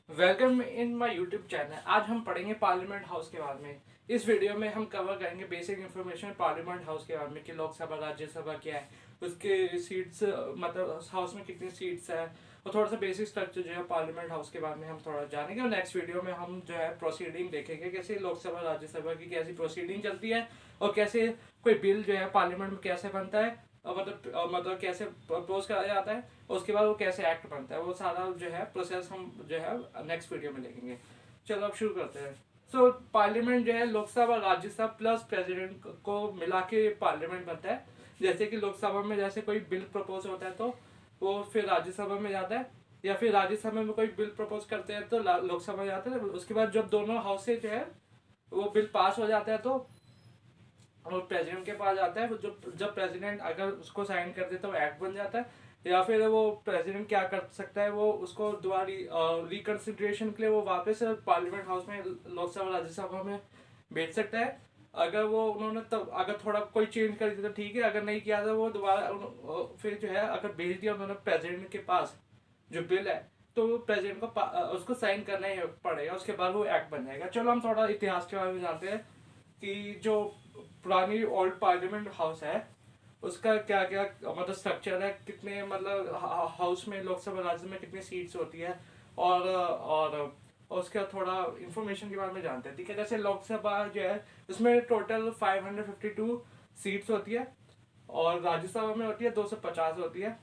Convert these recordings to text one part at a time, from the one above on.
Welcome in my YouTube channel. आज हम पढ़ेंगे पार्लियामेंट हाउस के बारे में। इस वीडियो में हम कवर करेंगे बेसिक इन्फॉर्मेशन पार्लियामेंट हाउस के बारे में कि लोकसभा राज्यसभा क्या है, उसके सीट्स मतलब हाउस में कितनी सीट्स है, और थोड़ा सा बेसिक स्ट्रक्चर जो है पार्लियामेंट हाउस के बारे में हम थोड़ा जानेंगे। और नेक्स्ट वीडियो में हम जो है प्रोसीडिंग देखेंगे कैसे लोकसभा राज्यसभा की कैसी प्रोसीडिंग चलती है, और कैसे कोई बिल जो है पार्लियामेंट में कैसे बनता है, मतलब कैसे प्रपोज करा जाता है, उसके बाद वो कैसे एक्ट बनता है, वो सारा जो है प्रोसेस हम जो है नेक्स्ट वीडियो में देखेंगे। चलो अब शुरू करते हैं। सो पार्लियामेंट जो है लोकसभा राज्यसभा प्लस प्रेसिडेंट को मिला के पार्लियामेंट बनता है। जैसे कि लोकसभा में जैसे कोई बिल प्रपोज होता है तो वो फिर राज्यसभा में जाता है, या फिर राज्यसभा में कोई बिल प्रपोज करते हैं तो लोकसभा में जाता है। उसके बाद जब दोनों हाउस से जो है वो बिल पास हो जाता है तो और प्रेसिडेंट के पास आता है। जो जब प्रेसिडेंट अगर उसको साइन कर देता है वो एक्ट बन जाता है, या फिर वो प्रेसिडेंट क्या कर सकता है, वो उसको दोबारा रिकंसिडरेशन के लिए वो वापस पार्लियामेंट हाउस में लोकसभा राज्यसभा में भेज सकता है। अगर वो उन्होंने तब अगर थोड़ा कोई चेंज कर दिया तो ठीक है, अगर नहीं किया तो वो दोबारा फिर जो है अगर भेज दिया उन्होंने प्रेसिडेंट के पास जो बिल है तो प्रेसिडेंट को उसको साइन करना ही पड़ेगा, उसके बाद वो एक्ट बन जाएगा। चलो हम थोड़ा इतिहास के बारे में जानते हैं कि जो पुरानी ओल्ड पार्लियामेंट हाउस है उसका क्या क्या मतलब स्ट्रक्चर है, कितने मतलब हाउस में लोकसभा राज्य में कितनी सीट्स होती है, और उसका थोड़ा इंफॉर्मेशन के बारे में जानते हैं। ठीक है, जैसे लोकसभा जो है उसमें टोटल 552 सीट्स होती है, और राज्यसभा में होती है 250 होती है।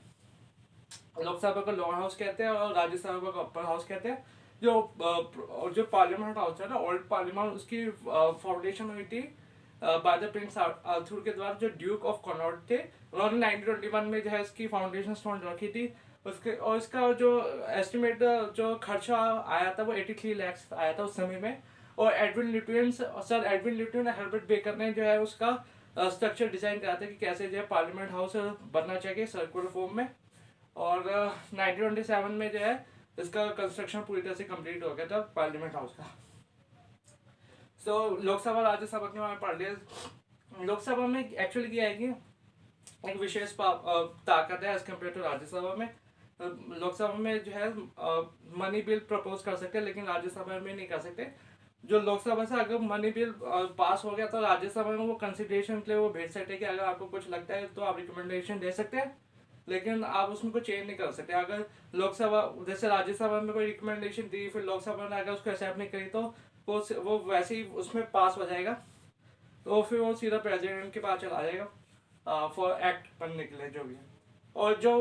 लोकसभा को लोअर हाउस कहते हैं और राज्यसभा को अपर हाउस कहते हैं। जो पार्लियामेंट हाउस है ना ओल्ड पार्लियामेंट, उसकी फाउंडेशन हुई थी बाय द प्रिंस आर्थर के द्वारा, जो ड्यूक ऑफ कनॉट थे। उन्होंने 1921 में जो है इसकी फाउंडेशन स्टोन रखी थी। उसके और इसका जो एस्टिमेट जो खर्चा आया था वो 83 लैक्स आया था उस समय में। और सर एडविन ल्यूटिन और हेrbert बेकर ने जो है उसका स्ट्रक्चर डिजाइन करा था कि कैसे जो है पार्लियामेंट हाउस बनना चाहिए सर्कुलर फॉर्म में। और 1927 में जो है इसका कंस्ट्रक्शन पूरी तरह से कंप्लीट हो गया था पार्लियामेंट हाउस का। सो लोकसभा राज्यसभा के बारे में पढ़ लिया। लोकसभा में एक्चुअली क्या है कि एक विशेष ताकत है एज कम्पेयर टू राज्यसभा में। लोकसभा में जो है मनी बिल प्रपोज कर सकते हैं, लेकिन राज्यसभा में नहीं कर सकते। जो लोकसभा से अगर मनी बिल पास हो गया तो राज्यसभा में वो कंसिडरेशन के लिए वो भेज सकते हैं कि अगर आपको कुछ लगता है तो आप रिकमेंडेशन दे सकते हैं, लेकिन आप उसमें कुछ चेंज नहीं कर सकते। अगर लोकसभा जैसे राज्यसभा में कोई रिकमेंडेशन दी, फिर लोकसभा ने अगर उसको एक्सेप्ट नहीं करी तो वो वैसे ही उसमें पास हो जाएगा, तो फिर वो सीधा प्रेसिडेंट के पास चला जाएगा फॉर एक्ट बनने के लिए जो भी है। और जो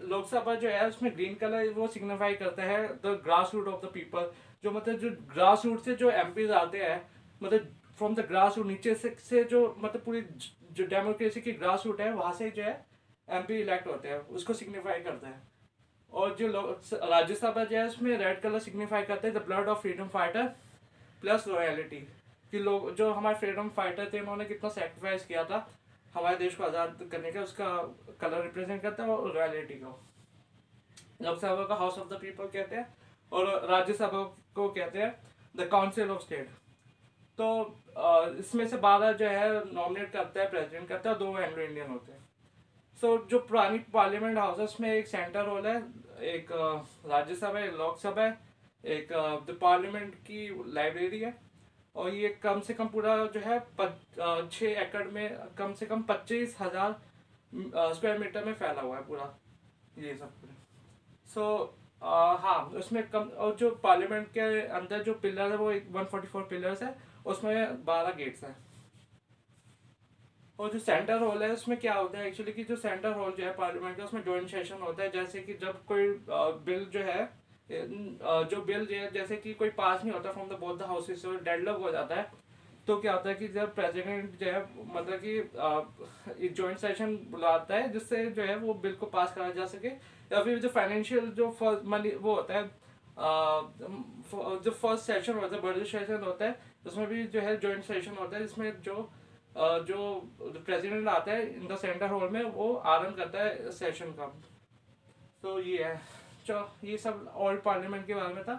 लोकसभा जो है उसमें ग्रीन कलर वो सिग्निफाई करता है the grass root of the people. जो मतलब जो ग्रास रूट से जो एमपीज आते हैं, मतलब फ्रॉम द ग्रास रूट नीचे से जो मतलब पूरी जो डेमोक्रेसी की ग्रास रूट है वहां से जो है एमपी इलेक्ट होते हैं, उसको सिग्निफाई करता है। और जो राज्यसभा जो है उसमें रेड कलर सिग्निफाई करता है the blood of freedom fighter plus royalty, कि लोग जो हमारे फ्रीडम फाइटर थे उन्होंने कितना सेक्रीफाइस किया था हमारे देश को आज़ाद करने का, उसका कलर रिप्रेजेंट करता है। और रॉयलिटी को लोकसभा को हाउस ऑफ द पीपल कहते हैं, और राज्यसभा को कहते हैं द काउंसिल ऑफ स्टेट। तो इसमें से 12 जो है नॉमिनेट करता है प्रेसिडेंट करता है, और 2 एंग्लो इंडियन होते हैं। सो जो पुरानी पार्लियामेंट हाउस है उसमें एक सेंटर हॉल है, एक राज्यसभा है, लोकसभा है, एक द पार्लियामेंट की लाइब्रेरी है। और ये कम से कम पूरा जो है 6 एकड़ में कम से कम 25,000 स्क्वायर मीटर में फैला हुआ है पूरा ये सब पूरा। सो हाँ उसमें कम, और जो पार्लियामेंट के अंदर जो पिलर है वो 144 पिलर्स है, उसमें 12 गेट्स हैं। और जो सेंटर हॉल है उसमें क्या होता है एक्चुअली कि जो सेंटर हॉल जो है पार्लियामेंट का उसमें जॉइंट सेशन होता है। जैसे कि जब कोई बिल जो है जो बिल जो है जैसे कि कोई पास नहीं होता from the both the houses, deadlock हो जाता है, तो क्या होता है कि जब प्रेसिडेंट जो है मतलब कि एक जॉइंट सेशन बुलाता है जिससे जो है वो बिल को पास करा जा सके। या फिर जो फाइनेंशियल जो मनी वो होता है जो फर्स्ट सेशन होता है बजट सेशन होता है, उसमें भी जो है जॉइंट सेशन होता है जिसमें जो प्रेसिडेंट आता है इन द सेंटर हॉल में वो आरंभ करता है सेशन का। तो ये है, चलो ये सब ओल्ड पार्लियामेंट के बारे में था।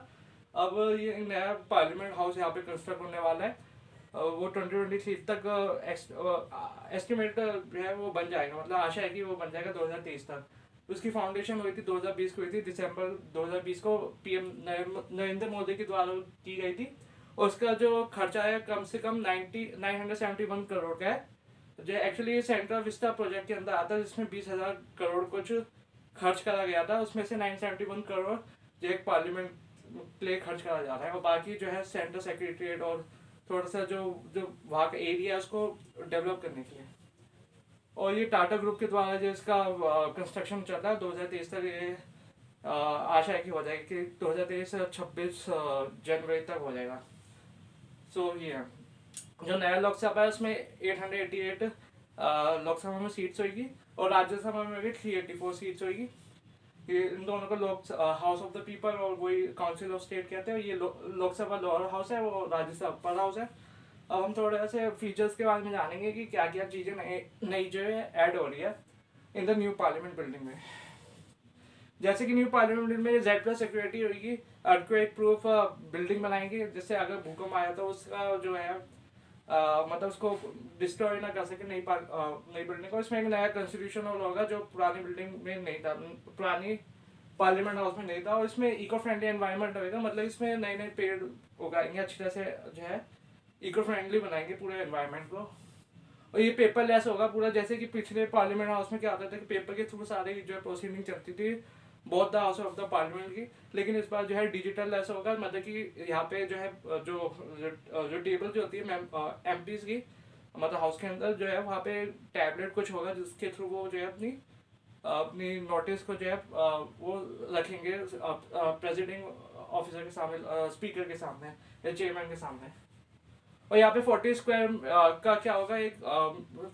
अब ये नया पार्लियामेंट हाउस यहाँ पे कंस्ट्रक्ट होने वाला है, वो 2023 तक एस्टिमेट है वो बन जाएगा, मतलब आशा है कि वो बन जाएगा 2023 तक। उसकी फाउंडेशन हुई थी 2020 को हुई थी, दिसंबर 2020 को पीएम नरेंद्र मोदी के द्वारा की गई थी। उसका जो खर्चा है कम से कम 971 करोड़ का है। जो एक्चुअली सेंट्रल विस्टा प्रोजेक्ट के अंदर आता है, जिसमें 20,000 करोड़ कुछ खर्च करा गया था। उसमें से 971 करोड़ जो एक पार्लियामेंट के लिए खर्च करा जा रहा है, और बाकी जो है सेंट्रल सेक्रेटरीट और थोड़ा सा जो जो वहाँ का एरिया है उसको डेवलप करने के लिए। और ये टाटा ग्रुप के द्वारा जो इसका कंस्ट्रक्शन चल रहा है 2023 तक, ये आशा है कि हो जाएगी कि 2023 से 26 जनवरी तक हो जाएगा। सो ये है जो नया लोकसभा है उसमें 888 लोकसभा में सीट्स होगी, और राज्यसभा में भी 384 सीट्स होगी। ये इन दोनों को लोक हाउस ऑफ द पीपल और वही काउंसिल ऑफ स्टेट कहते हैं। ये लोकसभा लोअर हाउस है, वो राज्यसभा अपर हाउस है। अब हम थोड़े ऐसे फीचर्स के बारे में जानेंगे कि क्या क्या चीज़ें नई जो है ऐड हो रही है in the new parliament building में। जैसे कि न्यू पार्लियामेंट बिल्डिंग में Z+ सिक्योरिटी होगी, अर्थक्वेक प्रूफ बिल्डिंग बनाएंगे, जिससे अगर भूकंप आया तो उसका जो है मतलब उसको डिस्ट्रॉय ना कर सके नई बिल्डिंग को। इसमें एक नया कॉन्स्टिट्यूशन हॉल होगा जो पुरानी बिल्डिंग में नहीं था, पुरानी पार्लियामेंट हाउस में नहीं था। और इसमें इको फ्रेंडली एनवायरनमेंट होगा, मतलब इसमें नए नए पेड़ उगाएंगे, अच्छी तरह से जो है इको फ्रेंडली बनाएंगे पूरे एनवायरनमेंट को। और ये पेपरलेस होगा पूरा, जैसे कि पिछले पार्लियामेंट हाउस में क्या होता था कि पेपर के थ्रू सारी जो है प्रोसीडिंग चलती थी बहुत the house of the parliament की। लेकिन इस बार जो है डिजिटल लेस होगा, मतलब कि यहाँ पे जो है जो टेबल जो होती है MPs की, मतलब हाउस के अंदर जो है वहाँ पे टैबलेट कुछ होगा जिसके थ्रू वो जो है अपनी नोटिस को जो है वो रखेंगे प्रेसिडिंग ऑफिसर के सामने, स्पीकर के सामने या चेयरमैन के सामने। और यहाँ पे 40 स्क्वायर का क्या होगा, एक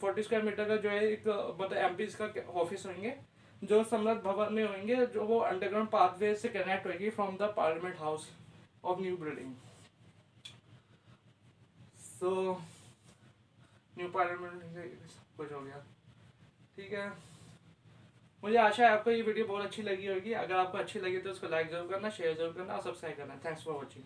40 स्क्वायर मीटर का जो है एक मतलब MPs का ऑफिस होंगे जो सम्राट भवन में होंगे, जो वो अंडरग्राउंड पाथवे से कनेक्ट होगी from the parliament house of new building. So new parliament कुछ हो गया, ठीक है। मुझे आशा है आपको ये वीडियो बहुत अच्छी लगी होगी। अगर आपको अच्छी लगी तो उसको लाइक जरूर करना, शेयर जरूर करना और सब्सक्राइब करना। Thanks for watching.